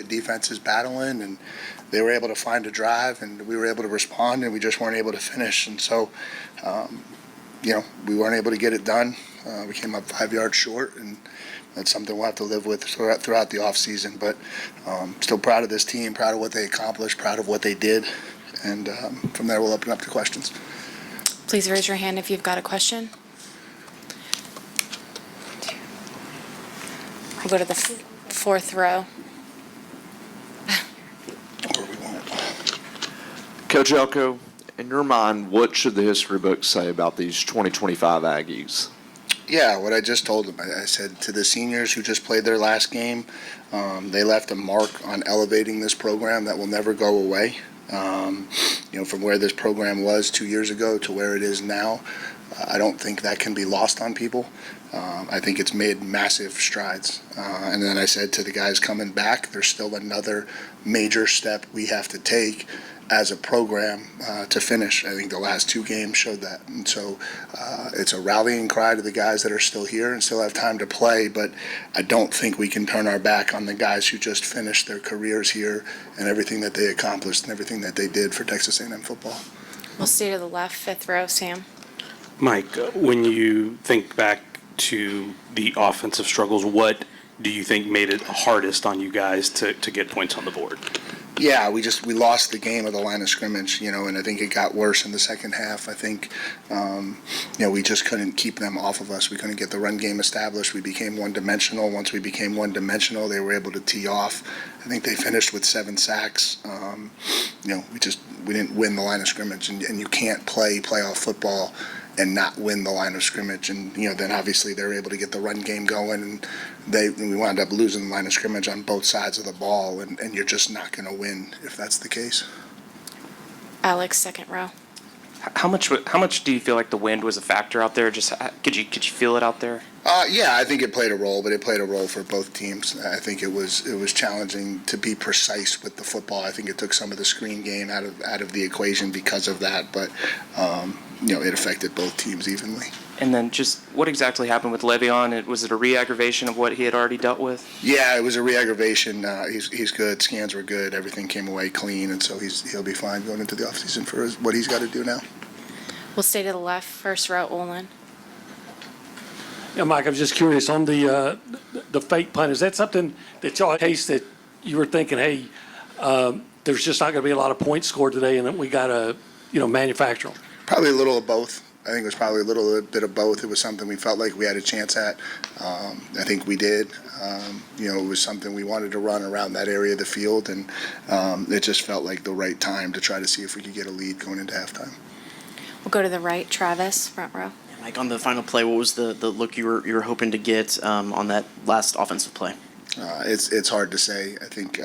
defense is battling, and they were able to find a drive, and we were able to respond, and we just weren't able to finish. And so, we weren't able to get it done. We came up 5 yards short, and that's something we'll have to live with throughout the offseason. But still proud of this team, proud of what they accomplished, proud of what they did. And from there, we'll open up to questions. Please raise your hand if you've got a question. We'll go to the fourth row. Coach Elko, in your mind, what should the history books say about these 2025 Aggies? Yeah, what I just told them. I said to the seniors who just played their last game, they left a mark on elevating this program that will never go away. From where this program was 2 years ago to where it is now, I don't think that can be lost on people. I think it's made massive strides. And then I said to the guys coming back, there's still another major step we have to take as a program to finish. I think the last two games showed that. And so it's a rallying cry to the guys that are still here and still have time to play, but I don't think we can turn our back on the guys who just finished their careers here and everything that they accomplished and everything that they did for Texas A&M football. We'll stay to the left, fifth row, Sam. Mike, when you think back to the offensive struggles, what do you think made it hardest on you guys to get points on the board? Yeah, we lost the game of the line of scrimmage, and I think it got worse in the second half. I think, we just couldn't keep them off of us. We couldn't get the run game established. We became one-dimensional. Once we became one-dimensional, they were able to tee off. I think they finished with 7 sacks. We didn't win the line of scrimmage, and you can't play playoff football and not win the line of scrimmage. And, then obviously they're able to get the run game going, and we wound up losing the line of scrimmage on both sides of the ball, and you're just not going to win if that's the case. Alex, second row. How much do you feel like the wind was a factor out there? Just could you feel it out there? Yeah, I think it played a role, but it played a role for both teams. I think it was challenging to be precise with the football. I think it took some of the screen game out of the equation because of that, but it affected both teams evenly. And then just what exactly happened with Le'Veon? Was it a re-aggravation of what he had already dealt with? Yeah, it was a re-aggravation. He's good. Scans were good. Everything came away clean, and so he'll be fine going into the offseason for what he's got to do now. We'll stay to the left, first row, Olin. Yeah, Mike, I was just curious on the fake punt. Is that something that y'all case that you were thinking, hey, there's just not going to be a lot of points scored today, and we got to, manufacture them? Probably a little of both. I think it was probably a little bit of both. It was something we felt like we had a chance at. I think we did. It was something we wanted to run around that area of the field, and it just felt like the right time to try to see if we could get a lead going into halftime. We'll go to the right, Travis, front row. Mike, on the final play, what was the look you were hoping to get on that last offensive play? It's hard to say. I think,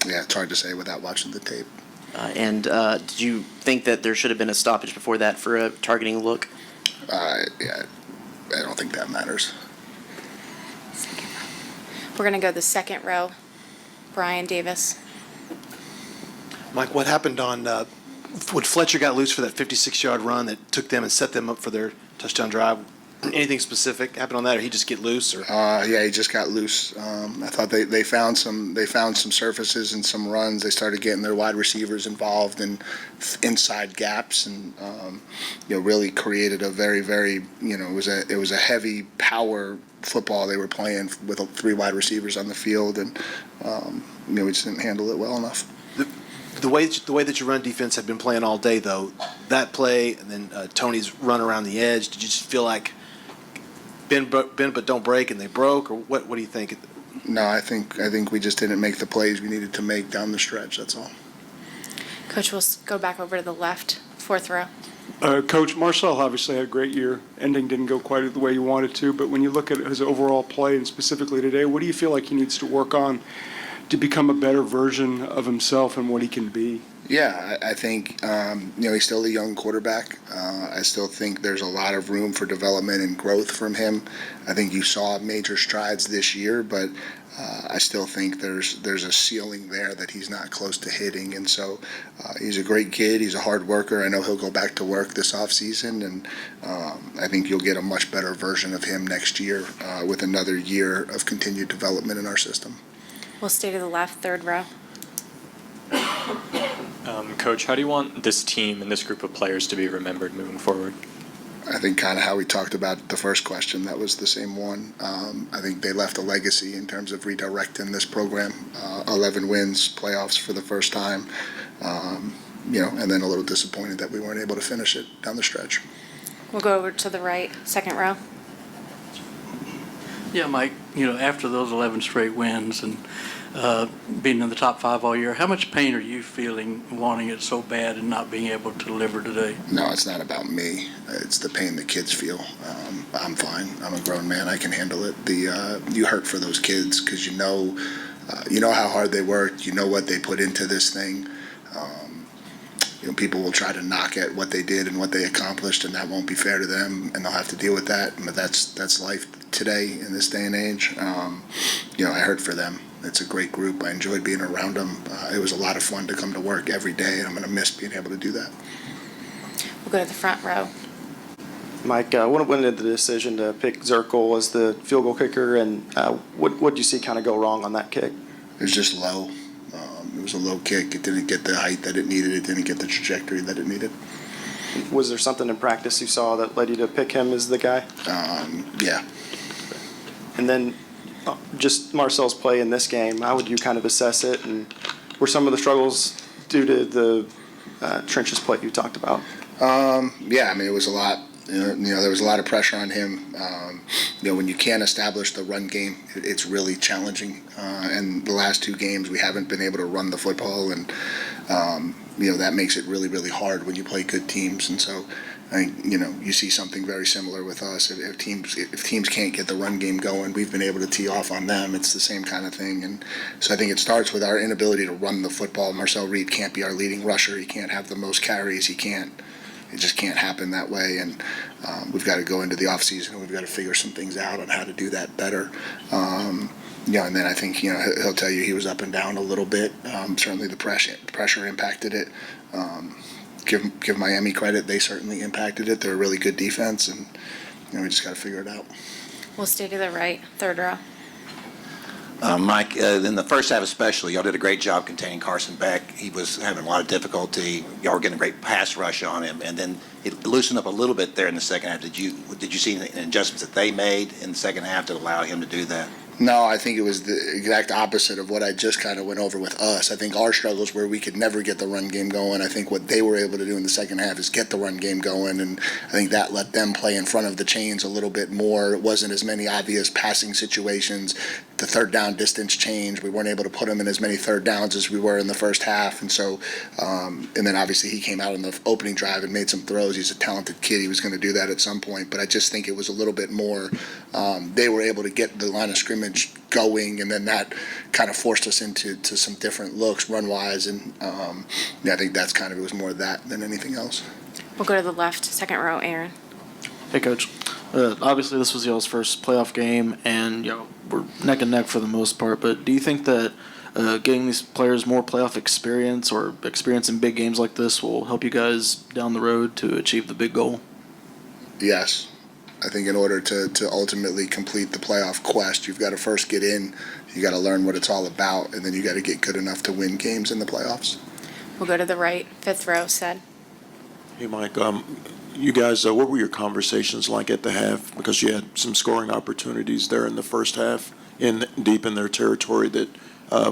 it's hard to say without watching the tape. And did you think that there should have been a stoppage before that for a targeting look? I don't think that matters. We're going to go the second row, Brian Davis. Mike, what happened on when Fletcher got loose for that 56-yard run that took them and set them up for their touchdown drive? Anything specific happened on that, or he just get loose? Or he just got loose. I thought they found some surfaces and some runs. They started getting their wide receivers involved in inside gaps, and really created a very, very it was a heavy power football they were playing with 3 wide receivers on the field, and we just didn't handle it well enough. The way that your run defense had been playing all day, though, that play and then Tony's run around the edge, did you just feel like bend but don't break, and they broke, or what do you think? No, I think we just didn't make the plays we needed to make down the stretch. That's all. Coach, we'll go back over to the left, fourth row. Coach, Marcel obviously had a great year. Ending didn't go quite the way you wanted to, but when you look at his overall play, and specifically today, what do you feel like he needs to work on to become a better version of himself and what he can be? Yeah, I think, he's still a young quarterback. I still think there's a lot of room for development and growth from him. I think you saw major strides this year, but I still think there's a ceiling there that he's not close to hitting. And so he's a great kid. He's a hard worker. I know he'll go back to work this offseason, and I think you'll get a much better version of him next year with another year of continued development in our system. We'll stay to the left, third row. Coach, how do you want this team and this group of players to be remembered moving forward? I think kind of how we talked about the first question, that was the same one. I think they left a legacy in terms of redirecting this program. 11 wins, playoffs for the first time, and then a little disappointed that we weren't able to finish it down the stretch. We'll go over to the right, second row. Yeah, Mike, after those 11 straight wins and being in the top 5 all year, how much pain are you feeling wanting it so bad and not being able to deliver today? No, it's not about me. It's the pain the kids feel. I'm fine. I'm a grown man. I can handle it. You hurt for those kids because you know how hard they worked. You know what they put into this thing. People will try to knock at what they did and what they accomplished, and that won't be fair to them, and they'll have to deal with that. But that's life today in this day and age. I hurt for them. It's a great group. I enjoyed being around them. It was a lot of fun to come to work every day, and I'm going to miss being able to do that. We'll go to the front row. Mike, what went into the decision to pick Zirkle as the field goal kicker, and what did you see kind of go wrong on that kick? It was just low. It was a low kick. It didn't get the height that it needed. It didn't get the trajectory that it needed. Was there something in practice you saw that led you to pick him as the guy? Yeah. And then just Marcel's play in this game, how would you kind of assess it? And were some of the struggles due to the trenches play you talked about? Yeah, it was a lot. There was a lot of pressure on him. When you can't establish the run game, it's really challenging. And the last 2 games, we haven't been able to run the football, and that makes it really, really hard when you play good teams. And so, I think you see something very similar with us. If teams can't get the run game going, we've been able to tee off on them. It's the same kind of thing. And so I think it starts with our inability to run the football. Marcel Reed can't be our leading rusher. He can't have the most carries. It just can't happen that way, and we've got to go into the offseason and we've got to figure some things out on how to do that better. And then I think he'll tell you he was up and down a little bit. Certainly the pressure impacted it. Give Miami credit; they certainly impacted it. They're a really good defense, and we just got to figure it out. We'll stay to the right, third row. Mike, in the first half especially, y'all did a great job containing Carson Beck. He was having a lot of difficulty. Y'all were getting a great pass rush on him, and then it loosened up a little bit there in the second half. Did you see any adjustments that they made in the second half to allow him to do that? No, I think it was the exact opposite of what I just kind of went over with us. I think our struggles were we could never get the run game going. I think what they were able to do in the second half is get the run game going, and I think that let them play in front of the chains a little bit more. It wasn't as many obvious passing situations. The third down distance changed. We weren't able to put him in as many third downs as we were in the first half, and so, and then obviously he came out in the opening drive and made some throws. He's a talented kid. He was going to do that at some point, but I just think it was a little bit more. They were able to get the line of scrimmage going, and then that kind of forced us into some different looks run-wise, and I think that's kind of, it was more that than anything else. We'll go to the left, second row, Aaron. Hey, Coach. Obviously, this was y'all's first playoff game, and we're neck and neck for the most part. But do you think that getting these players more playoff experience or experience in big games like this will help you guys down the road to achieve the big goal? Yes. I think in order to ultimately complete the playoff quest, you've got to first get in, you got to learn what it's all about, and then you got to get good enough to win games in the playoffs. We'll go to the right, fifth row, said. Hey, Mike, you guys, what were your conversations like at the half? Because you had some scoring opportunities there in the first half, deep in their territory that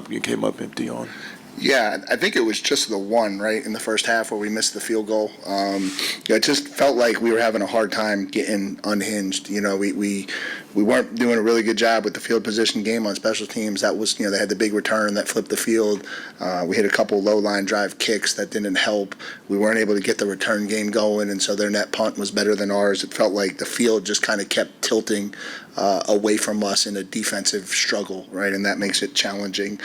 you came up empty on. Yeah, I think it was just the one, right, in the first half where we missed the field goal. It just felt like we were having a hard time getting unhinged. We weren't doing a really good job with the field position game on special teams. That was, they had the big return that flipped the field. We hit a couple low-line drive kicks that didn't help. We weren't able to get the return game going, and so their net punt was better than ours. It felt like the field just kind of kept tilting away from us in a defensive struggle, right, and that makes it challenging.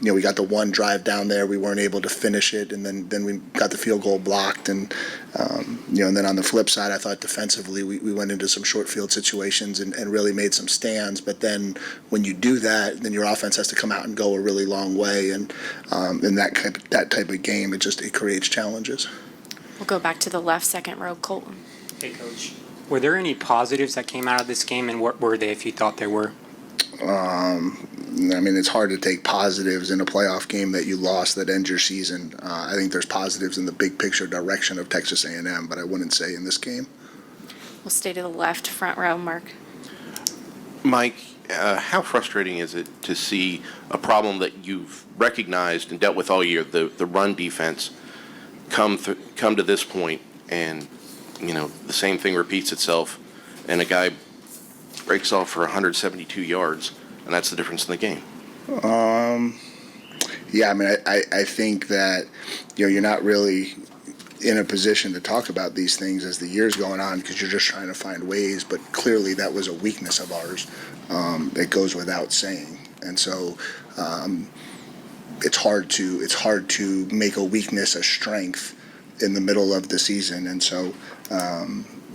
We got the one drive down there. We weren't able to finish it, and then we got the field goal blocked. And and then on the flip side, I thought defensively we went into some short field situations and really made some stands. But then when you do that, then your offense has to come out and go a really long way. And in that type of game, it creates challenges. We'll go back to the left, second row, Colton. Hey, Coach. Were there any positives that came out of this game, and what were they, if you thought there were? I mean, it's hard to take positives in a playoff game that you lost that ends your season. I think there's positives in the big picture direction of Texas A&M, but I wouldn't say in this game. We'll stay to the left, front row, Mark. Mike, how frustrating is it to see a problem that you've recognized and dealt with all year, the run defense, come to this point, and the same thing repeats itself, and a guy breaks off for 172 yards, and that's the difference in the game? Yeah, I mean, I think that you're not really in a position to talk about these things as the year's going on because you're just trying to find ways, but clearly that was a weakness of ours. It goes without saying, and so it's hard to make a weakness a strength in the middle of the season. And so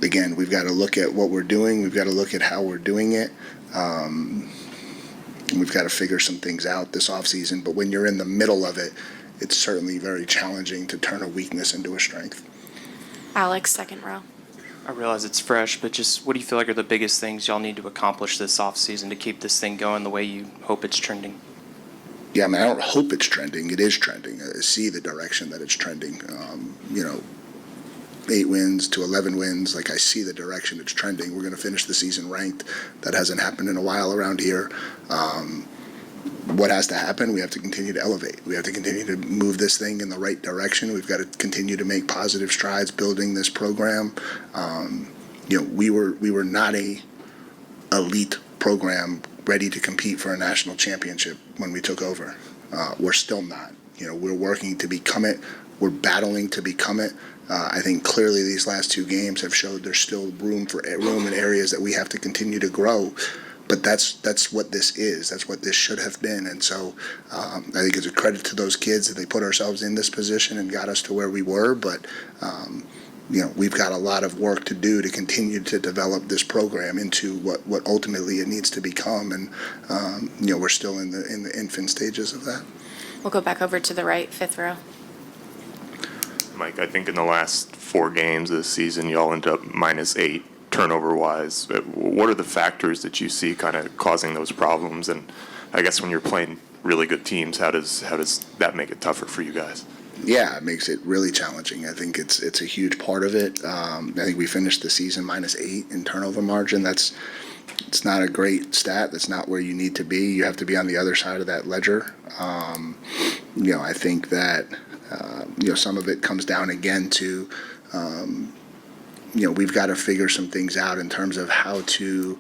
again, we've got to look at what we're doing, we've got to look at how we're doing it, and we've got to figure some things out this offseason. But when you're in the middle of it, it's certainly very challenging to turn a weakness into a strength. Alex, second row. I realize it's fresh, but just what do you feel like are the biggest things y'all need to accomplish this offseason to keep this thing going the way you hope it's trending? Yeah, I mean, I don't hope it's trending. It is trending. I see the direction that it's trending. 8 wins to 11 wins. Like, I see the direction it's trending. We're going to finish the season ranked. That hasn't happened in a while around here. What has to happen? We have to continue to elevate. We have to continue to move this thing in the right direction. We've got to continue to make positive strides building this program. We were not a elite program ready to compete for a national championship when we took over. We're still not. We're working to become it. We're battling to become it. I think clearly these last 2 games have showed there's still room in areas that we have to continue to grow. But that's what this is. That's what this should have been. And so I think it's a credit to those kids that they put ourselves in this position and got us to where we were. But we've got a lot of work to do to continue to develop this program into what ultimately it needs to become. And we're still in the infant stages of that. We'll go back over to the right, fifth row. Mike, I think in the last 4 games of the season, y'all end up -8 turnover-wise. What are the factors that you see kind of causing those problems? And I guess when you're playing really good teams, how does that make it tougher for you guys? Yeah, it makes it really challenging. I think it's a huge part of it. I think we finished the season -8 in turnover margin. It's not a great stat. That's not where you need to be. You have to be on the other side of that ledger. I think that some of it comes down again to we've got to figure some things out in terms of how to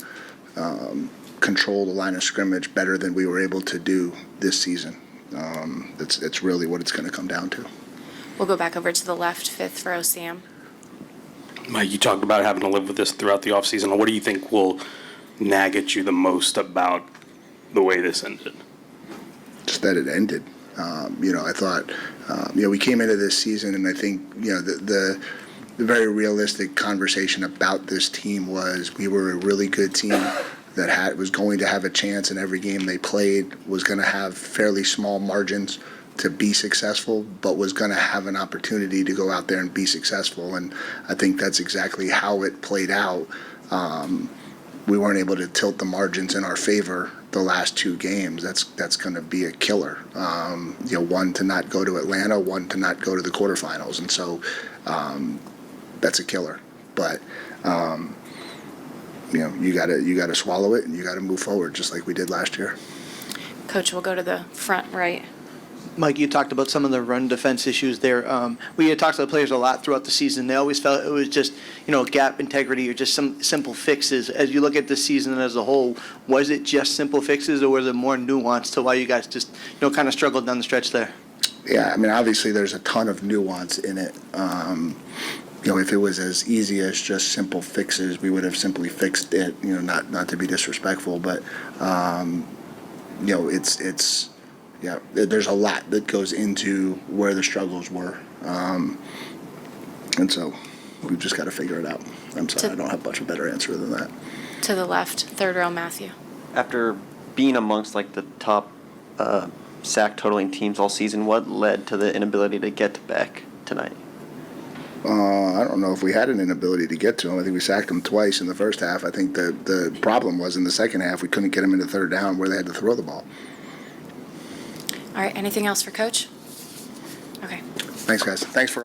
control the line of scrimmage better than we were able to do this season. It's really what it's going to come down to. We'll go back over to the left, fifth row, Sam. Mike, you talked about having to live with this throughout the offseason. What do you think will nag at you the most about the way this ended? Just that it ended. I thought, we came into this season, and I think, the very realistic conversation about this team was we were a really good team that was going to have a chance in every game they played, was going to have fairly small margins to be successful, but was going to have an opportunity to go out there and be successful. And I think that's exactly how it played out. We weren't able to tilt the margins in our favor the last 2 games. That's going to be a killer. One to not go to Atlanta, one to not go to the quarterfinals, and so that's a killer. But you got to swallow it, and you got to move forward just like we did last year. Coach, we'll go to the front right. Mike, you talked about some of the run defense issues there. We had talked to the players a lot throughout the season. They always felt it was just, gap integrity or just some simple fixes. As you look at the season as a whole, was it just simple fixes, or was it more nuanced to why you guys just, kind of struggled down the stretch there? Yeah, I mean, obviously there's a ton of nuance in it. If it was as easy as just simple fixes, we would have simply fixed it, not to be disrespectful, but, there's a lot that goes into where the struggles were. And so we've just got to figure it out. I'm sorry, I don't have much of a better answer than that. To the left, third row, Matthew. After being amongst the top sack totaling teams all season, what led to the inability to get back tonight? I don't know if we had an inability to get to him. I think we sacked him twice in the first half. I think the problem was in the second half we couldn't get him into third down where they had to throw the ball. All right, anything else for Coach? Okay. Thanks, guys. Thanks for.